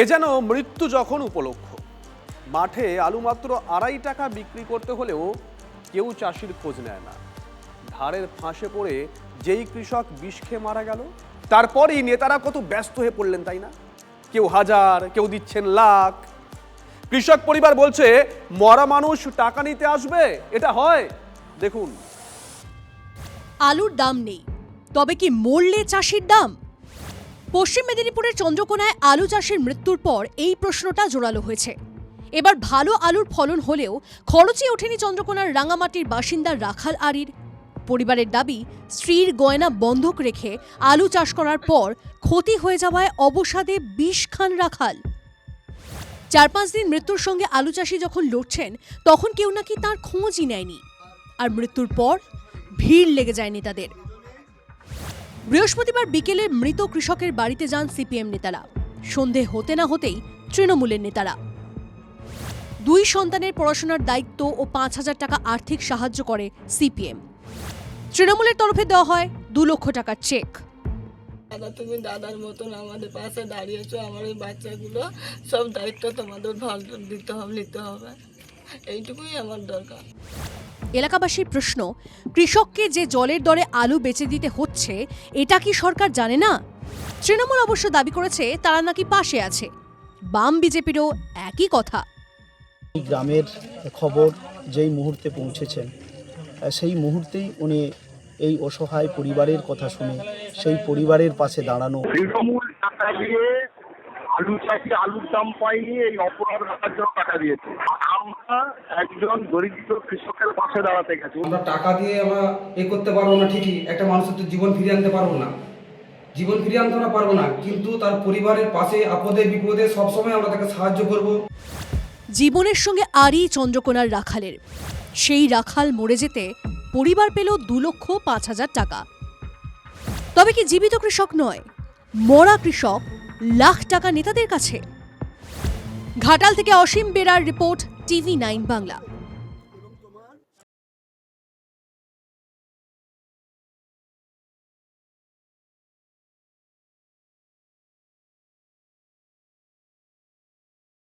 এ যেন মৃত্যু যখন উপলক্ষ। মাঠে আলু মাত্র 2.5 টাকা বিক্রি করতে হলেও কেউ চাষির খোঁজ নেয় না। ধারের ফাঁসে পড়ে যেই কৃষক বিষ খেয়ে মারা গেল, তারপরেই নেতারা কত ব্যস্ত হয়ে পড়লেন, তাই না? কেউ হাজার, কেউ দিচ্ছেন লাখ। কৃষক পরিবার বলছে মরা মানুষ টাকা নিতে আসবে, এটা হয়? দেখুন, আলুর দাম নেই, তবে কি মরলে চাষির দাম? পশ্চিম মেদিনীপুরের চন্দ্রকোনায় আলু চাষের মৃত্যুর পর এই প্রশ্নটা জোরালো হয়েছে। এবার ভালো আলুর ফলন হলেও খরচই ওঠেনি চন্দ্রকোনার রাঙামাটির বাসিন্দা রাখাল আরির। পরিবারের দাবি, স্ত্রীর গয়না বন্ধক রেখে আলু চাষ করার পর ক্ষতি হয়ে যাওয়ায় অবসাদে বিষ খান রাখাল। 4-5 দিন মৃত্যুর সঙ্গে আলু চাষি যখন লড়ছেন, তখন কেউ নাকি তার খোঁজই নেয়নি। আর মৃত্যুর পর ভিড় লেগে যায় নেতাদের। বৃহস্পতিবার বিকেলে মৃত কৃষকের বাড়িতে যান সিপিএম নেতারা। সন্ধে হতে না হতেই তৃণমূলের নেতারা। 2 সন্তানের পড়াশোনার দায়িত্ব ও 5,000 টাকা আর্থিক সাহায্য করে সিপিএম। তৃণমূলের তরফে দেওয়া হয় 2 লক্ষ টাকার চেক। দাদা, তুমি দাদার মতন আমাদের পাশে দাঁড়িয়েছো, আমার এই বাচ্চাগুলো সব দায়িত্ব তোমাদের ভালো নিতে হবে, এইটুকুই আমার দরকার। এলাকাবাসীর প্রশ্ন, কৃষককে যে জলের দরে আলু বেচে দিতে হচ্ছে, এটা কি সরকার জানে না? তৃণমূল অবশ্য দাবি করেছে তারা নাকি পাশে আছে। বাম বিজেপিরও একই কথা। গ্রামের খবর যেই মুহূর্তে পৌঁছেছেন, সেই মুহূর্তেই উনি এই অসহায় পরিবারের কথা শুনে সেই পরিবারের পাশে দাঁড়ানো। তৃণমূল টাকা দিয়ে আলু চাষি আলুর দাম পাইনি, এই অপরাধ রাখার জন্য টাকা দিয়েছে। আমরা একজন দরিদ্র কৃষকের পাশে দাঁড়াতে গেছি। আমরা টাকা দিয়ে আমরা করতে পারবো না, ঠিকই একটা মানুষের তো জীবন ফিরিয়ে আনতে পারবো না, আমরা পারবো না, কিন্তু তার পরিবারের পাশে আপদে বিপদে সবসময় আমরা তাকে সাহায্য করব। জীবনের সঙ্গে আরই চন্দ্রকোনার রাখালের। সেই রাখাল মরে যেতে পরিবার পেল 2,05,000 টাকা। তবে কি জীবিত কৃষক নয়, মরা কৃষক লাখ টাকা নেতাদের কাছে? ঘাটাল থেকে অসীম বেরার রিপোর্ট, TV9 বাংলা।